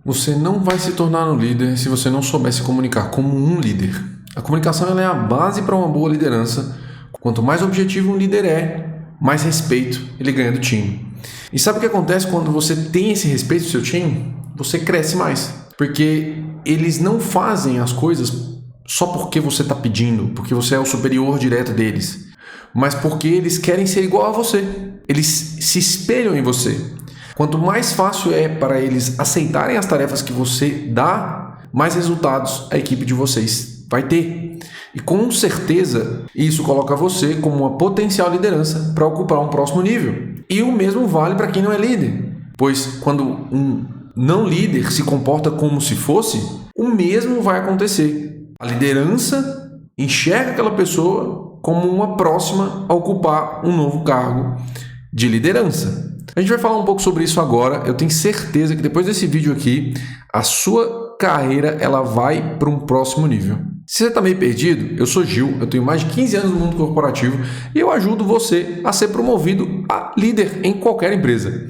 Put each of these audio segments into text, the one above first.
Você não vai se tornar um líder se você não souber se comunicar como um líder. A comunicação ela é a base para uma boa liderança. Quanto mais objetivo um líder é, mais respeito ele ganha do time. E sabe o que acontece quando você tem esse respeito do seu time? Você cresce mais. Porque eles não fazem as coisas só porque você está pedindo, porque você é o superior direto deles, mas porque eles querem ser igual a você. Eles se espelham em você. Quanto mais fácil é para eles aceitarem as tarefas que você dá, mais resultados a equipe de vocês vai ter. E com certeza isso coloca você como uma potencial liderança para ocupar um próximo nível. E o mesmo vale para quem não é líder. Pois quando um não líder se comporta como se fosse, o mesmo vai acontecer. A liderança enxerga aquela pessoa como uma próxima a ocupar um novo cargo de liderança. A gente vai falar um pouco sobre isso agora. Eu tenho certeza que depois desse vídeo aqui, a sua carreira ela vai para um próximo nível. Se você está meio perdido, eu sou Gil, eu tenho mais de 15 anos no mundo corporativo e eu ajudo você a ser promovido a líder em qualquer empresa.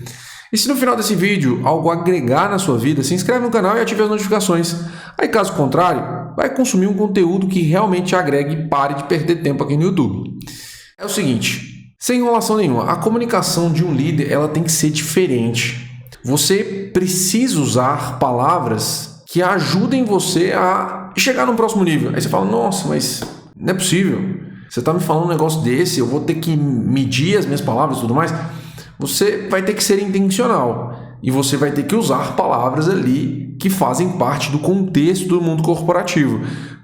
E se no final desse vídeo algo agregar na sua vida, se inscreve no canal e ative as notificações. Aí caso contrário, vai consumir um conteúdo que realmente te agregue e pare de perder tempo aqui no YouTube. É o seguinte... Sem enrolação nenhuma, a comunicação de um líder ela tem que ser diferente. Você precisa usar palavras que ajudem você a chegar no próximo nível. Aí você fala, nossa, mas não é possível. Você está me falando um negócio desse, eu vou ter que medir as minhas palavras e tudo mais. Você vai ter que ser intencional e você vai ter que usar palavras ali que fazem parte do contexto do mundo corporativo.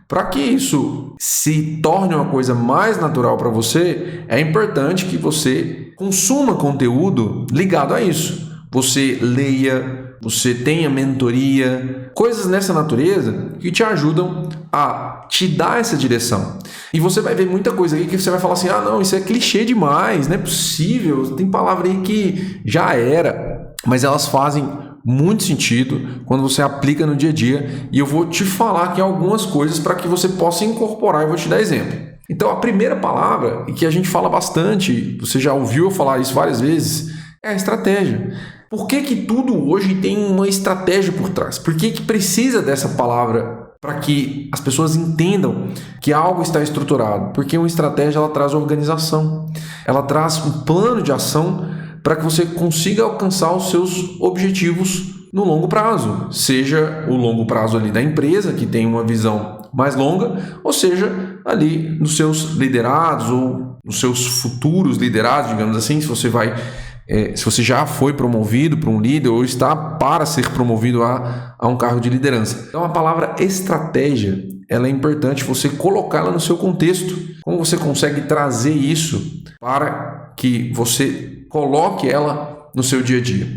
Para que isso se torne uma coisa mais natural para você, é importante que você consuma conteúdo ligado a isso. Você leia, você tenha mentoria, coisas nessa natureza que te ajudam a te dar essa direção. E você vai ver muita coisa aí que você vai falar assim, ah não, isso é clichê demais, não é possível, tem palavra aí que já era, mas elas fazem muito sentido quando você aplica no dia a dia e eu vou te falar aqui algumas coisas para que você possa incorporar e vou te dar exemplo. Então a primeira palavra, e que a gente fala bastante, você já ouviu eu falar isso várias vezes, é a estratégia. Por que que tudo hoje tem uma estratégia por trás? Por que que precisa dessa palavra para que as pessoas entendam que algo está estruturado? Porque uma estratégia ela traz organização, ela traz um plano de ação para que você consiga alcançar os seus objetivos no longo prazo, seja o longo prazo ali da empresa, que tem uma visão mais longa, ou seja, ali nos seus liderados ou nos seus futuros liderados, digamos assim, se você já foi promovido para um líder ou está para ser promovido a um cargo de liderança. Então a palavra estratégia, ela é importante você colocá-la no seu contexto. Como você consegue trazer isso para que você coloque ela no seu dia a dia?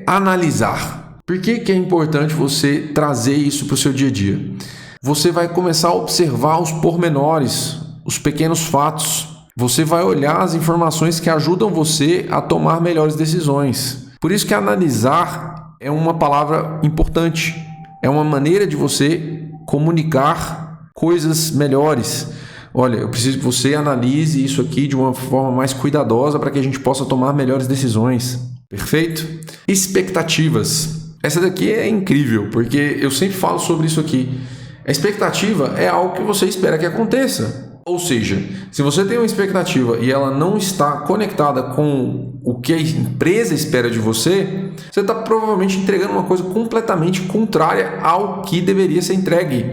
Analisar. Por que que é importante você trazer isso para o seu dia a dia? Você vai começar a observar os pormenores, os pequenos fatos. Você vai olhar as informações que ajudam você a tomar melhores decisões. Por isso que analisar é uma palavra importante. É uma maneira de você comunicar coisas melhores. Olha, eu preciso que você analise isso aqui de uma forma mais cuidadosa para que a gente possa tomar melhores decisões. Perfeito? Expectativas. Essa daqui é incrível, porque eu sempre falo sobre isso aqui. A expectativa é algo que você espera que aconteça. Ou seja, se você tem uma expectativa e ela não está conectada com o que a empresa espera de você, você está provavelmente entregando uma coisa completamente contrária ao que deveria ser entregue.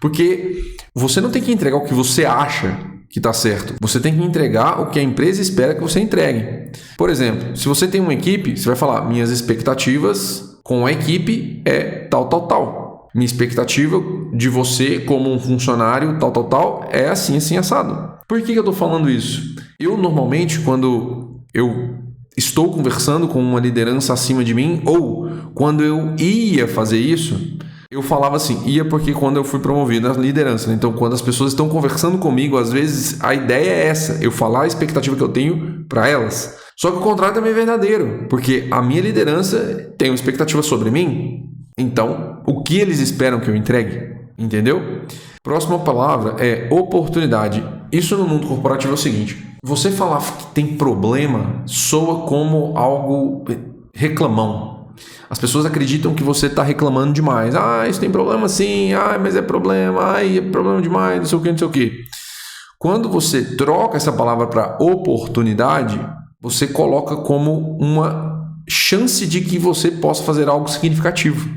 Porque você não tem que entregar o que você acha que está certo. Você tem que entregar o que a empresa espera que você entregue. Por exemplo, se você tem uma equipe, você vai falar, minhas expectativas com a equipe é tal, tal, tal. Minha expectativa de você como um funcionário, tal, tal, tal, é assim, assim, assado. Por que eu estou falando isso? Eu, normalmente, quando eu estou conversando com uma liderança acima de mim, ou quando eu ia fazer isso, eu falava assim, ia porque quando eu fui promovido na liderança. Então, quando as pessoas estão conversando comigo, às vezes a ideia é essa, eu falar a expectativa que eu tenho para elas. Só que o contrário também é verdadeiro, porque a minha liderança tem uma expectativa sobre mim. Então, o que eles esperam que eu entregue? Entendeu? Próxima palavra é oportunidade. Isso no mundo corporativo é o seguinte: você falar que tem problema soa como algo reclamão. As pessoas acreditam que você está reclamando demais. Ah, isso tem problema sim. Ah, mas é problema. Ah, é problema demais. Não sei o que, não sei o que. Quando você troca essa palavra para oportunidade, você coloca como uma chance de que você possa fazer algo significativo.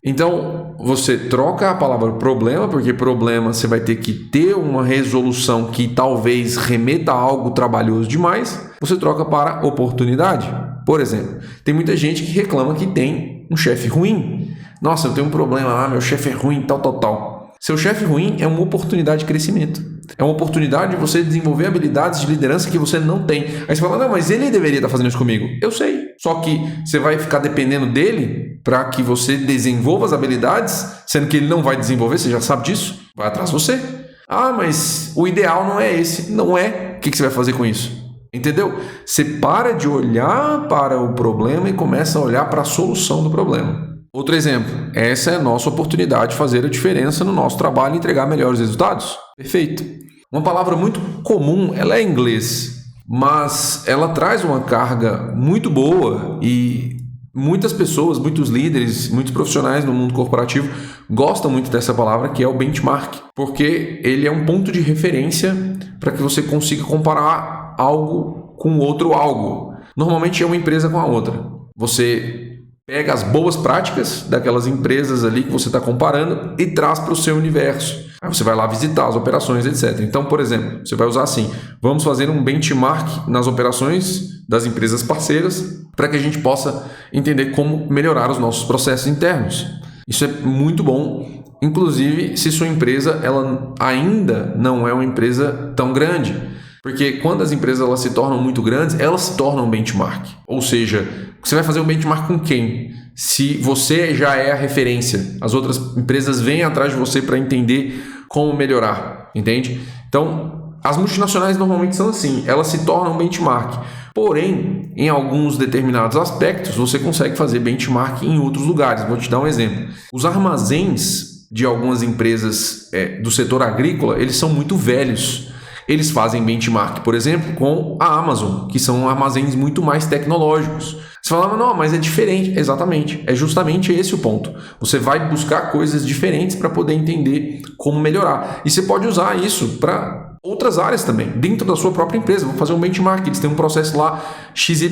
Então, você troca a palavra problema, porque problema você vai ter que ter uma resolução que talvez remeta a algo trabalhoso demais. Você troca para oportunidade. Por exemplo, tem muita gente que reclama que tem um chefe ruim. Nossa, eu tenho um problema lá, meu chefe é ruim, tal. Seu chefe ruim é uma oportunidade de crescimento. É uma oportunidade de você desenvolver habilidades de liderança que você não tem. Aí você fala, não, mas ele deveria estar fazendo isso comigo. Eu sei. Só que você vai ficar dependendo dele para que você desenvolva as habilidades, sendo que ele não vai desenvolver, você já sabe disso, vai atrás de você. Ah, mas o ideal não é esse. Não é. O que você vai fazer com isso? Entendeu? Você para de olhar para o problema e começa a olhar para a solução do problema. Outro exemplo, essa é a nossa oportunidade de fazer a diferença no nosso trabalho e entregar melhores resultados. Perfeito. Uma palavra muito comum, ela é em inglês, mas ela traz uma carga muito boa e muitas pessoas, muitos líderes, muitos profissionais no mundo corporativo gostam muito dessa palavra, que é o benchmark, porque ele é um ponto de referência para que você consiga comparar algo com outro algo. Normalmente é uma empresa com a outra. Você pega as boas práticas daquelas empresas ali que você está comparando e traz para o seu universo. Aí você vai lá visitar as operações, etc. Então, por exemplo, você vai usar assim, vamos fazer um benchmark nas operações das empresas parceiras para que a gente possa entender como melhorar os nossos processos internos. Isso é muito bom, inclusive se sua empresa ela ainda não é uma empresa tão grande. Porque quando as empresas elas se tornam muito grandes, elas se tornam um benchmark. Ou seja, você vai fazer um benchmark com quem? Se você já é a referência, as outras empresas vêm atrás de você para entender como melhorar, entende? Então, as multinacionais normalmente são assim, elas se tornam um benchmark. Porém, em alguns determinados aspectos, você consegue fazer benchmark em outros lugares. Vou te dar um exemplo. Os armazéns de algumas empresas do setor agrícola, eles são muito velhos. Eles fazem benchmark, por exemplo, com a Amazon, que são armazéns muito mais tecnológicos. Você fala, não, mas é diferente. Exatamente, é justamente esse o ponto. Você vai buscar coisas diferentes para poder entender como melhorar. E você pode usar isso para outras áreas também, dentro da sua própria empresa. Vamos fazer um benchmark, eles têm um processo lá XYZ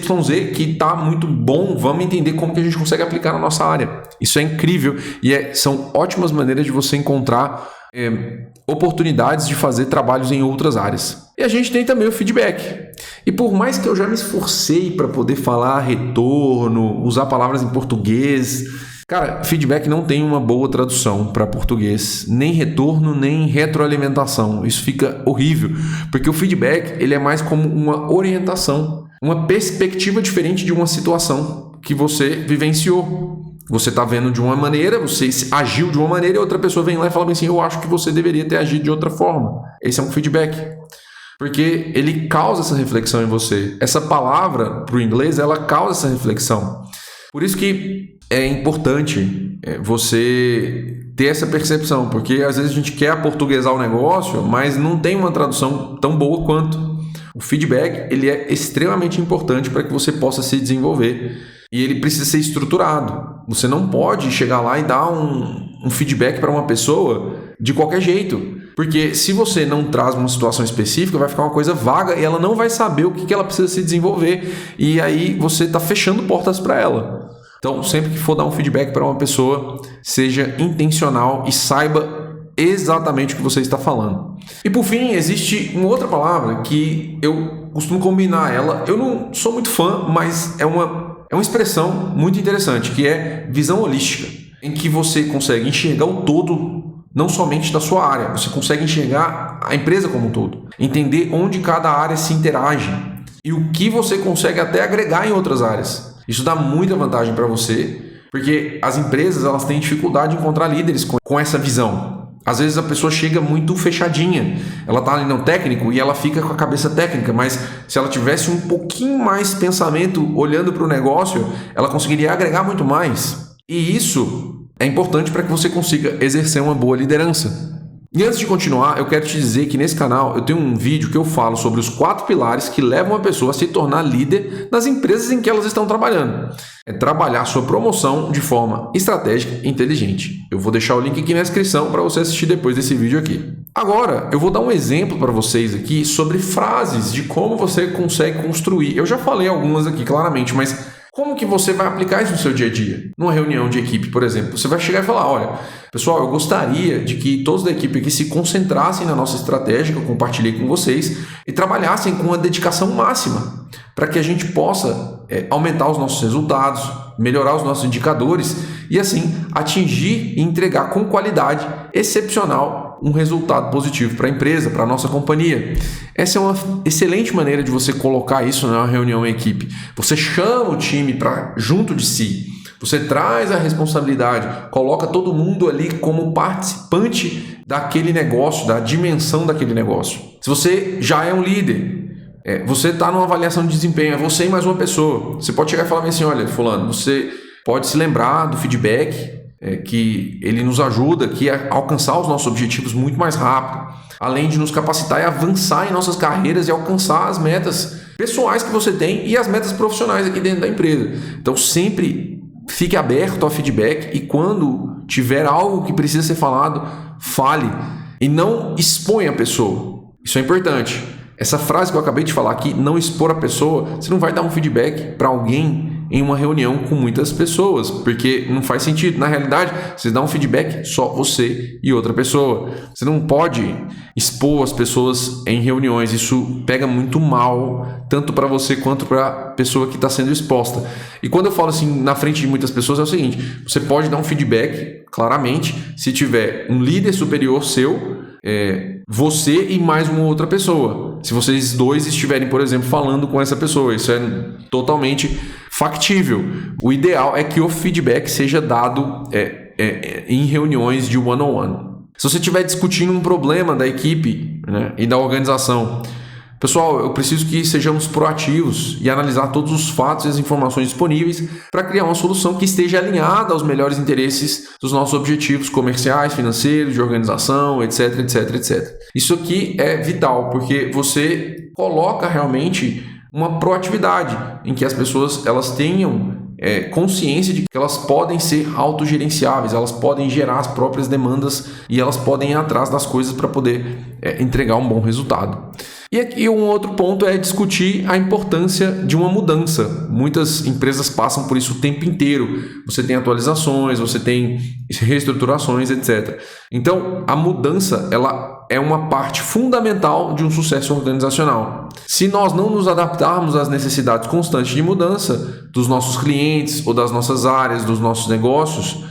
que está muito bom, vamos entender como que a gente consegue aplicar na nossa área. Isso é incrível e são ótimas maneiras de você encontrar oportunidades de fazer trabalhos em outras áreas. E a gente tem também o feedback. E por mais que eu já me esforcei para poder falar retorno, usar palavras em português, cara, feedback não tem uma boa tradução para português, nem retorno, nem retroalimentação. Isso fica horrível, porque o feedback ele é mais como uma orientação, uma perspectiva diferente de uma situação que você vivenciou. Você está vendo de uma maneira, você agiu de uma maneira e outra pessoa vem lá e fala assim, eu acho que você deveria ter agido de outra forma. Esse é um feedback. Porque ele causa essa reflexão em você. Essa palavra, para o inglês, ela causa essa reflexão. Por isso que é importante você ter essa percepção, porque às vezes a gente quer aportuguesar o negócio, mas não tem uma tradução tão boa quanto. O feedback ele é extremamente importante para que você possa se desenvolver. E ele precisa ser estruturado. Você não pode chegar lá e dar um feedback para uma pessoa de qualquer jeito. Porque se você não traz uma situação específica, vai ficar uma coisa vaga e ela não vai saber o que ela precisa se desenvolver. E aí você está fechando portas para ela. Então, sempre que for dar um feedback para uma pessoa, seja intencional e saiba exatamente o que você está falando. E por fim, existe uma outra palavra que eu costumo combinar ela. Eu não sou muito fã, mas é uma expressão muito interessante, que é visão holística, em que você consegue enxergar o todo, não somente da sua área, você consegue enxergar a empresa como um todo, entender onde cada área se interage e o que você consegue até agregar em outras áreas. Isso dá muita vantagem para você, porque as empresas elas têm dificuldade de encontrar líderes com essa visão. Às vezes a pessoa chega muito fechadinha, ela está ali no técnico e ela fica com a cabeça técnica, mas se ela tivesse um pouquinho mais pensamento olhando para o negócio, ela conseguiria agregar muito mais. E isso é importante para que você consiga exercer uma boa liderança. E antes de continuar, eu quero te dizer que nesse canal eu tenho um vídeo que eu falo sobre os 4 pilares que levam a pessoa a se tornar líder nas empresas em que elas estão trabalhando. É trabalhar sua promoção de forma estratégica e inteligente. Eu vou deixar o link aqui na descrição para você assistir depois desse vídeo aqui. Agora, eu vou dar um exemplo para vocês aqui sobre frases de como você consegue construir. Eu já falei algumas aqui claramente, mas como que você vai aplicar isso no seu dia a dia? Numa reunião de equipe, por exemplo, você vai chegar e falar, olha, pessoal, eu gostaria de que todos da equipe aqui se concentrassem na nossa estratégia que eu compartilhei com vocês e trabalhassem com uma dedicação máxima para que a gente possa aumentar os nossos resultados, melhorar os nossos indicadores e assim atingir e entregar com qualidade excepcional um resultado positivo para a empresa, para a nossa companhia. Essa é uma excelente maneira de você colocar isso numa reunião em equipe. Você chama o time para junto de si. Você traz a responsabilidade, coloca todo mundo ali como participante daquele negócio, da dimensão daquele negócio. Se você já é um líder, você está numa avaliação de desempenho, é você e mais uma pessoa. Você pode chegar e falar assim, olha, fulano, você pode se lembrar do feedback, que ele nos ajuda aqui a alcançar os nossos objetivos muito mais rápido, além de nos capacitar e avançar em nossas carreiras e alcançar as metas pessoais que você tem e as metas profissionais aqui dentro da empresa. Então sempre fique aberto ao feedback e quando tiver algo que precisa ser falado, fale e não exponha a pessoa. Isso é importante. Essa frase que eu acabei de falar aqui, não expor a pessoa, você não vai dar um feedback para alguém em uma reunião com muitas pessoas, porque não faz sentido. Na realidade, você dá um feedback só você e outra pessoa. Você não pode expor as pessoas em reuniões, isso pega muito mal, tanto para você quanto para a pessoa que está sendo exposta. E quando eu falo assim, na frente de muitas pessoas, é o seguinte, você pode dar um feedback, claramente, se tiver um líder superior seu, você e mais uma outra pessoa. Se vocês dois estiverem, por exemplo, falando com essa pessoa, isso é totalmente factível. O ideal é que o feedback seja dado em reuniões de one-on-one. Se você estiver discutindo um problema da equipe, né, e da organização, pessoal, eu preciso que sejamos proativos e analisar todos os fatos e as informações disponíveis para criar uma solução que esteja alinhada aos melhores interesses dos nossos objetivos comerciais, financeiros, de organização, etc, etc, etc. Isso aqui é vital, porque você coloca realmente uma proatividade em que as pessoas elas tenham consciência de que elas podem ser autogerenciáveis, elas podem gerar as próprias demandas e elas podem ir atrás das coisas para poder entregar um bom resultado. E aqui um outro ponto é discutir a importância de uma mudança. Muitas empresas passam por isso o tempo inteiro. Você tem atualizações, você tem reestruturações, etc. Então, a mudança ela é uma parte fundamental de um sucesso organizacional. Se nós não nos adaptarmos às necessidades constantes de mudança dos nossos clientes ou das nossas áreas, dos nossos negócios,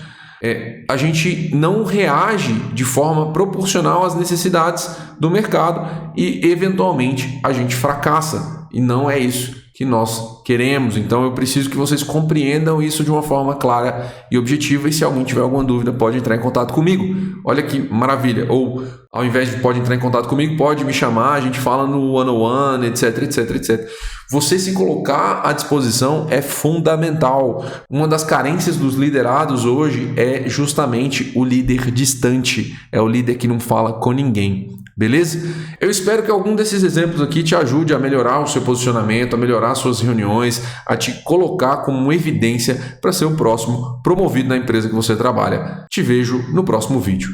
a gente não reage de forma proporcional às necessidades do mercado e, eventualmente, a gente fracassa. E não é isso que nós queremos. Então, eu preciso que vocês compreendam isso de uma forma clara e objetiva. E se alguém tiver alguma dúvida, pode entrar em contato comigo. Olha que maravilha. Ou, ao invés de pode entrar em contato comigo, pode me chamar, a gente fala no one-on-one, etc, etc, etc. Você se colocar à disposição é fundamental. Uma das carências dos liderados hoje é justamente o líder distante. É o líder que não fala com ninguém. Beleza? Eu espero que algum desses exemplos aqui te ajude a melhorar o seu posicionamento, a melhorar suas reuniões, a te colocar como evidência para ser o próximo promovido na empresa que você trabalha. Te vejo no próximo vídeo.